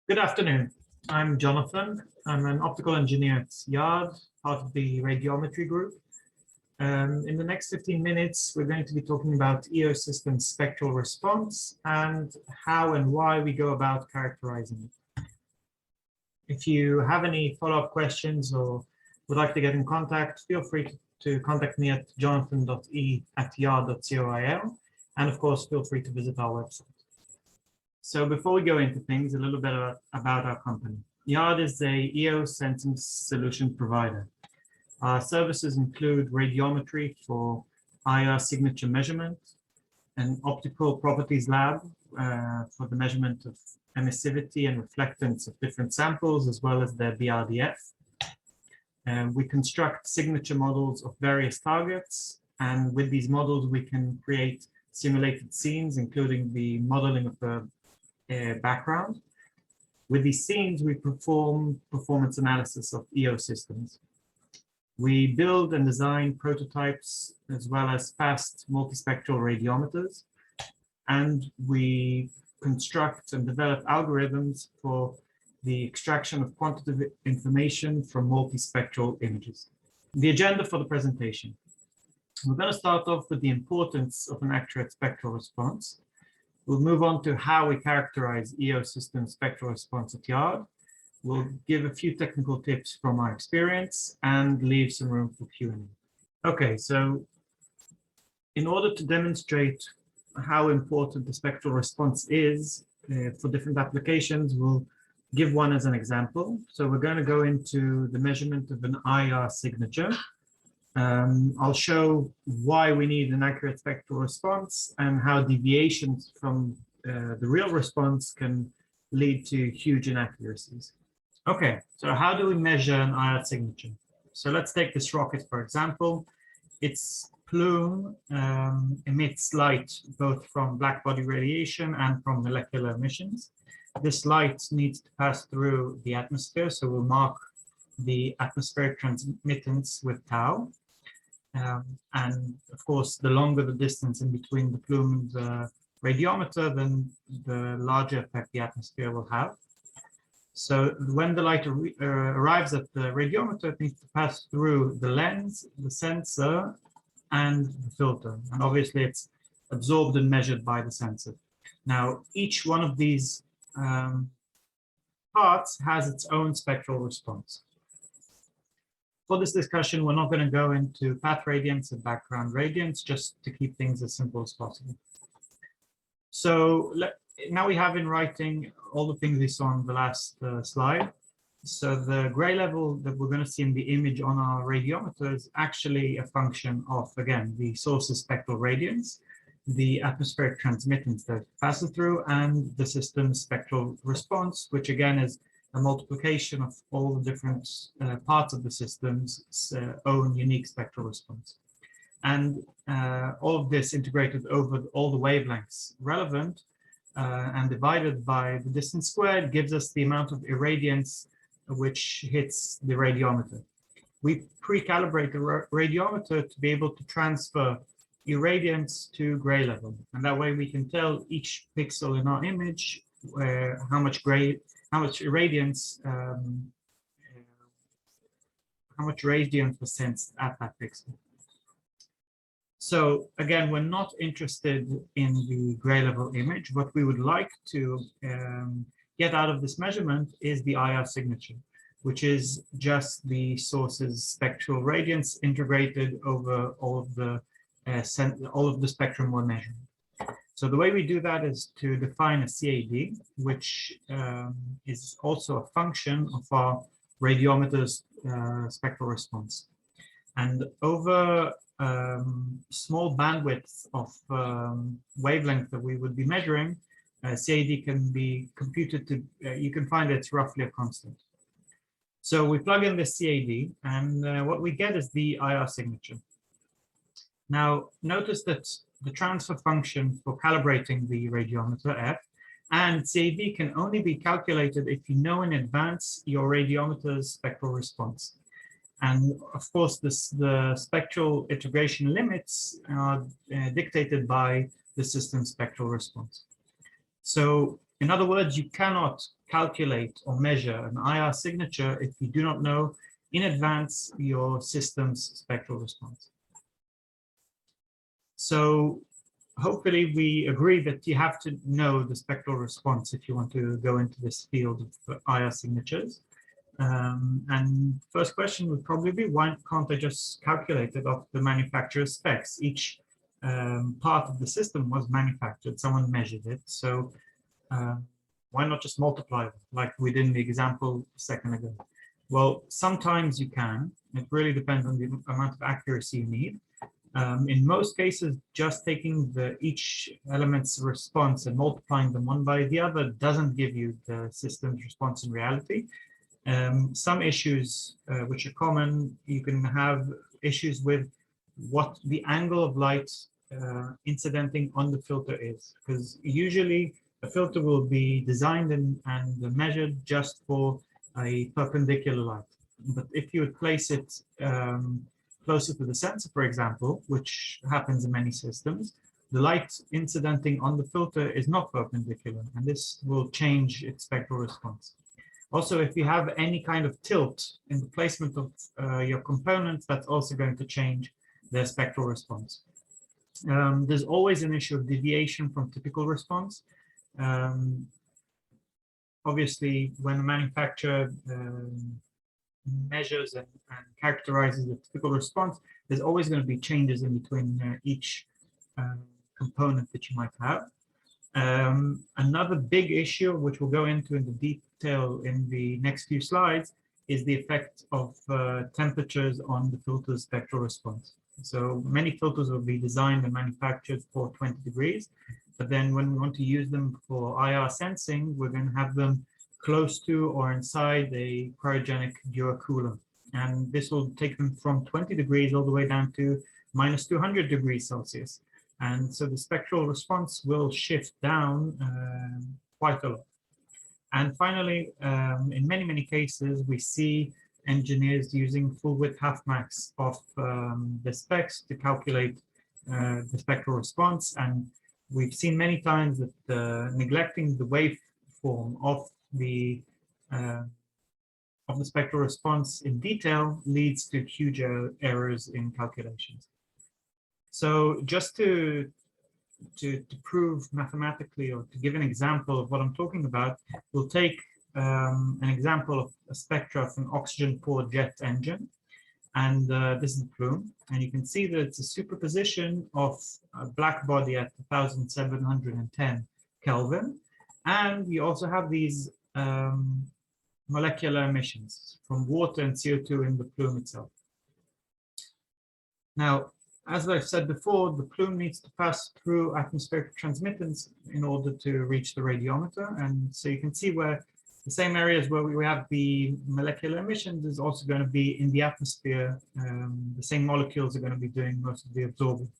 Good afternoon. I'm Jonathan. I'm an optical engineer at IARD, part of the Radiometry Group. In the next 15 minutes, we're going to be talking about EO systems spectral response and how and why we go about characterizing it. If you have any follow-up questions or would like to get in contact, feel free to contact me at jonathan.e@iard.coil, and of course, feel free to visit our website. So before we go into things, a little bit about our company. IARD is a EO sensing solution provider. Our services include radiometry for IR signature measurement, an optical properties lab for the measurement of emissivity and reflectance of different samples, as well as their BRDF. We construct signature models of various targets, and with these models, we can create simulated scenes, including the modeling of the background. With these scenes, we perform performance analysis of EO systems. We build and design prototypes as well as fast multispectral radiometers, and we construct and develop algorithms for the extraction of quantitative information from multispectral images. The agenda for the presentation. We're going to start off with the importance of an accurate spectral response. We'll move on to how we characterize EO system spectral response at IARD. We'll give a few technical tips from our experience and leave some room for Q&A. Okay, so in order to demonstrate how important the spectral response is for different applications, we'll give one as an example. So we're going to go into the measurement of an IR signature. I'll show why we need an accurate spectral response and how deviations from the real response can lead to huge inaccuracies. Okay, so how do we measure an IR signature? So let's take this rocket, for example. Its plume emits light both from blackbody radiation and from molecular emissions. This light needs to pass through the atmosphere, so we'll mark the atmospheric transmittance with tau. And of course, the longer the distance in between the plume and the radiometer, then the larger effect the atmosphere will have. So when the light arrives at the radiometer, it needs to pass through the lens, the sensor, and the filter. And obviously, it's absorbed and measured by the sensor. Now, each one of these parts has its own spectral response. For this discussion, we're not going to go into path radiance and background radiance, just to keep things as simple as possible. So now we have in writing all the things we saw on the last slide. So the gray level that we're going to see in the image on our radiometer is actually a function of, again, the source's spectral radiance, the atmospheric transmittance that passes through, and the system's spectral response, which again is a multiplication of all the different parts of the system's own unique spectral response. And all of this integrated over all the wavelengths relevant and divided by the distance squared gives us the amount of irradiance which hits the radiometer. We pre-calibrate the radiometer to be able to transfer irradiance to gray level. And that way we can tell each pixel in our image how much irradiance, how much radiance was sensed at that pixel. So again, we're not interested in the gray level image. What we would like to get out of this measurement is the IR signature, which is just the source's spectral radiance integrated over all of the spectrum we're measuring. So the way we do that is to define a CAD, which is also a function of our radiometer's spectral response. And over small bandwidth of wavelength that we would be measuring, CAD can be computed to, you can find it's roughly a constant. So we plug in this CAD, and what we get is the IR signature. Now, notice that the transfer function for calibrating the radiometer F and CAD can only be calculated if you know in advance your radiometer's spectral response. And of course, the spectral integration limits are dictated by the system's spectral response. So In other words, you cannot calculate or measure an IR signature if you do not know in advance your system's spectral response. So hopefully we agree that you have to know the spectral response if you want to go into this field of IR signatures. And first question would probably be, why can't I just calculate it off the manufacturer's specs? Each part of the system was manufactured, someone measured it. So why not just multiply it like we did in the example a second ago? Well, sometimes you can. It really depends on the amount of accuracy you need. In most cases, just taking each element's response and multiplying them one by the other doesn't give you the system's response in reality. Some issues which are common, you can have issues with what the angle of light incidenting on the filter is, because usually a filter will be designed and measured just for a perpendicular light. But if you would place it closer to the sensor, for example, which happens in many systems, the light incidenting on the filter is not perpendicular, and this will change its spectral response. Also, if you have any kind of tilt in the placement of your components, that's also going to change their spectral response. There's always an issue of deviation from typical response. Obviously, when a manufacturer measures and characterizes the typical response, there's always going to be changes in between each component that you might have. Another big issue, which we'll go into in the detail in the next few slides, is the effect of temperatures on the filter's spectral response. So many filters will be designed and manufactured for 20 degrees, but then when we want to use them for IR sensing, we're going to have them close to or inside a cryogenic Dewar cooler. And this will take them from 20 degrees all the way down to minus 200 degrees Celsius. And so the spectral response will shift down quite a lot. And finally, in many, many cases, we see engineers using full width half max of the specs to calculate the spectral response. And we've seen many times that neglecting the waveform of the spectral response in detail leads to huge errors in calculations. So just to prove mathematically, or to give an example of what I'm talking about, we'll take an example of a spectra of an oxygen-poor jet engine. And this is the plume. And you can see that it's a superposition of a black body at 1710 Kelvin. And you also have these molecular emissions from water and CO2 in the plume itself. Now, as I've said before, the plume needs to pass through atmospheric transmittance in order to reach the radiometer. And so you can see where the same areas where we have the molecular emissions is also going to be in the atmosphere. The same molecules are going to be doing most of the absorbing.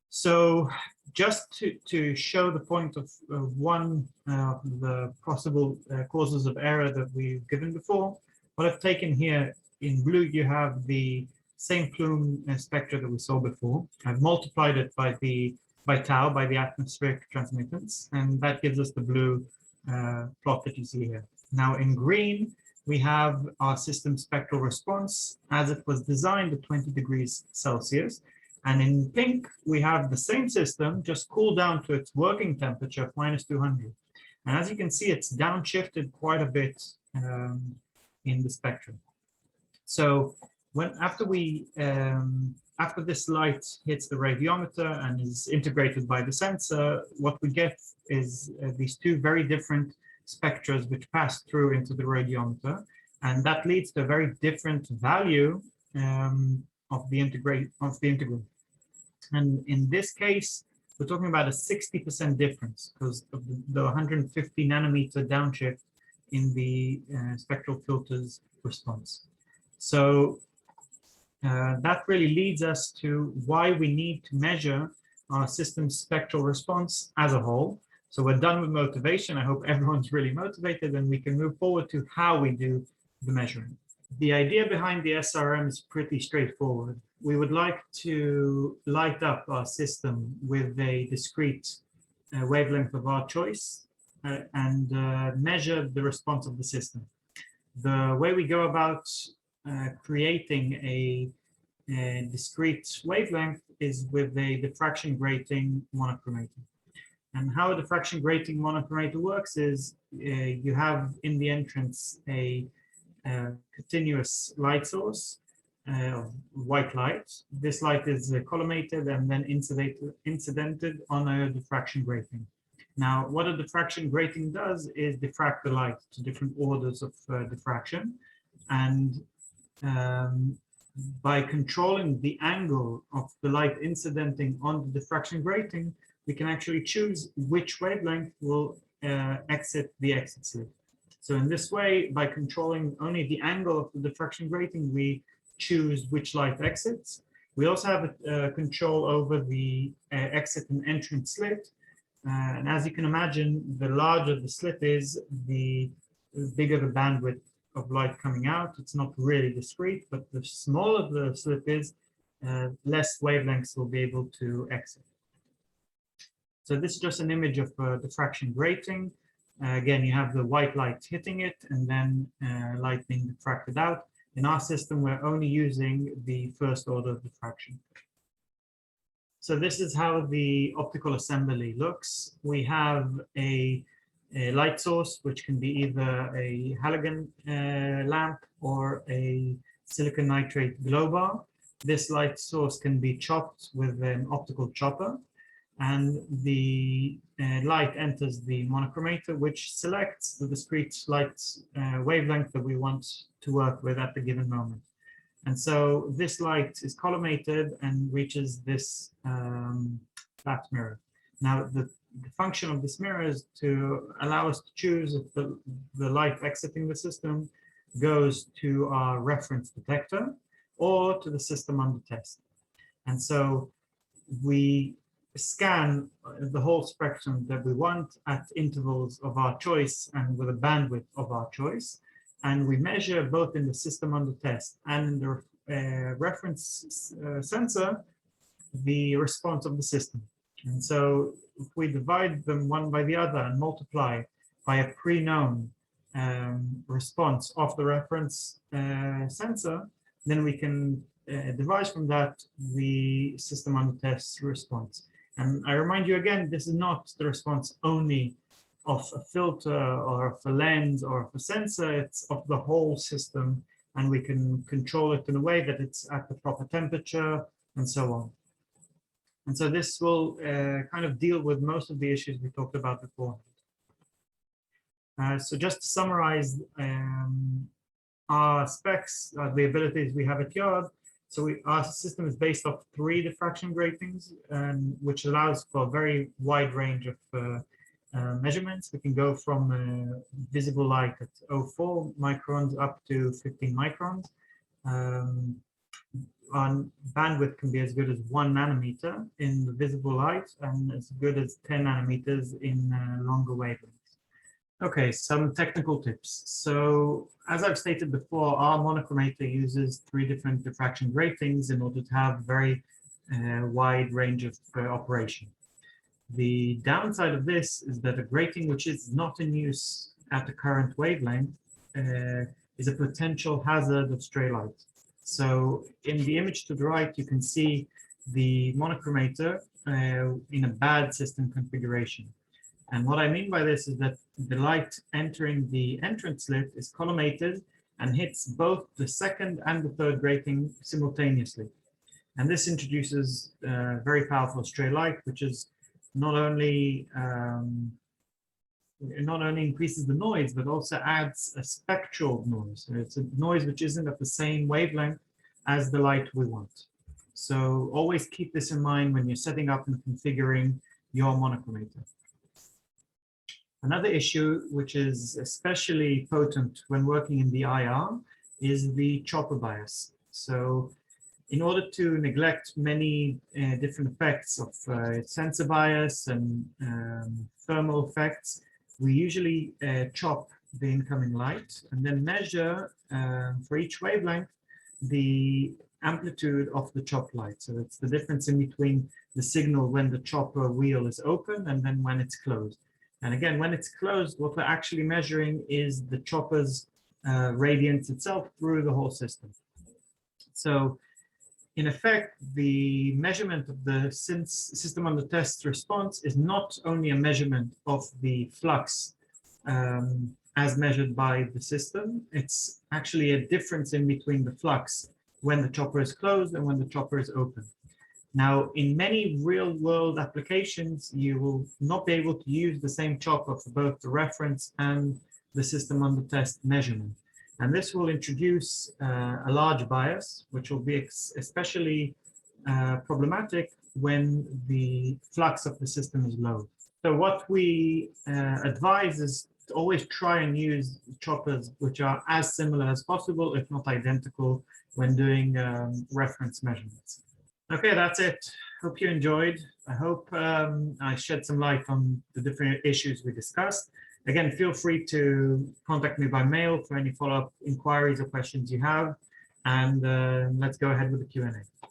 So just to show the point of one of the possible causes of error that we've given before, what I've taken here in blue, you have the same plume spectra that we saw before. I've multiplied it by tau, by the atmospheric transmittance, and that gives us the blue plot that you see here. Now in green, we have our system spectral response as it was designed at 20 degrees Celsius. And in pink, we have the same system, just cooled down to its working temperature of minus 200. And as you can see, it's downshifted quite a bit in the spectrum. So after this light hits the radiometer and is integrated by the sensor, what we get is these two very different spectra which pass through into the radiometer, and that leads to a very different value of the integral. And in this case, we're talking about a 60% difference because of the 150 nanometer downshift in the spectral filter's response. So that really leads us to why we need to measure our system's spectral response as a whole. So we're done with motivation. I hope everyone's really motivated, and we can move forward to how we do the measuring. The idea behind the SRM is pretty straightforward. We would like to light up our system with a discrete wavelength of our choice and measure the response of the system. The way we go about creating a discrete wavelength is with a diffraction grating monochromator. And how a diffraction grating monochromator works is you have in the entrance a continuous light source of white light. This light is collimated and then incidented on a diffraction grating. Now, what a diffraction grating does is diffract the light to different orders of diffraction. And by controlling the angle of the light incidenting on the diffraction grating, we can actually choose which wavelength will exit the exit slit. So in this way, by controlling only the angle of the diffraction grating, we choose which light exits. We also have control over the exit and entrance slit. And as you can imagine, the larger the slit is, the bigger the bandwidth of light coming out. It's not really discrete, but the smaller the slit is, less wavelengths will be able to exit. So this is just an image of diffraction grating. Again, you have the white light hitting it and then light being diffracted out. In our system, we're only using the first order of diffraction. So this is how the optical assembly looks. We have a light source, which can be either a halogen lamp or a silicon nitrate glow bar. This light source can be chopped with an optical chopper, and the light enters the monochromator, which selects the discrete light wavelength that we want to work with at the given moment. And so this light is collimated and reaches this flat mirror. Now, the function of this mirror is to allow us to choose if the light exiting the system goes to our reference detector or to the system under test. And so we scan the whole spectrum that we want at intervals of our choice and with a bandwidth of our choice. And we measure both in the system under test and in the reference sensor the response of the system. And so if we divide them one by the other and multiply by a pre-known response of the reference sensor, then we can devise from that the system under test response. And I remind you again, this is not the response only of a filter or of a lens or of a sensor, it's of the whole system, and we can control it in a way that it's at the proper temperature and so on. And so this will kind of deal with most of the issues we talked about before. So just to summarize our specs, the abilities we have at IARD. So our system is based off 3 diffraction gratings, which allows for a very wide range of measurements. We can go from visible light at 0.4 microns up to 15 microns. Our bandwidth can be as good as 1 nanometer in the visible light and as good as 10 nanometers in longer wavelengths. Okay, some technical tips. So as I've stated before, our monochromator uses 3 different diffraction gratings in order to have very wide range of operation. The downside of this is that a grating which is not in use at the current wavelength is a potential hazard of stray light. So in the image to the right, you can see the monochromator in a bad system configuration. And what I mean by this is that the light entering the entrance slit is collimated and hits both the second and the third grating simultaneously. And this introduces very powerful stray light, which is not only increases the noise, but also adds a spectral noise. So it's a noise which isn't at the same wavelength as the light we want. So always keep this in mind when you're setting up and configuring your monochromator. Another issue, which is especially potent when working in the IR, is the chopper bias. So in order to neglect many different effects of sensor bias and thermal effects, we usually chop the incoming light and then measure for each wavelength the amplitude of the chop light. So it's the difference in between the signal when the chopper wheel is open and then when it's closed. And again, when it's closed, what we're actually measuring is the chopper's radiance itself through the whole system. So in effect, the measurement of the system under test response is not only a measurement of the flux as measured by the system, it's actually a difference in between the flux when the chopper is closed and when the chopper is open. Now, in many real-world applications, you will not be able to use the same chopper for both the reference and the system under test measurement. And this will introduce a large bias, which will be especially problematic when the flux of the system is low. So what we advise is to always try and use choppers which are as similar as possible, if not identical, when doing reference measurements. Okay, that's it. Hope you enjoyed. I hope I shed some light on the different issues we discussed. Again, feel free to contact me by mail for any follow-up inquiries or questions you have. And let's go ahead with the Q&A.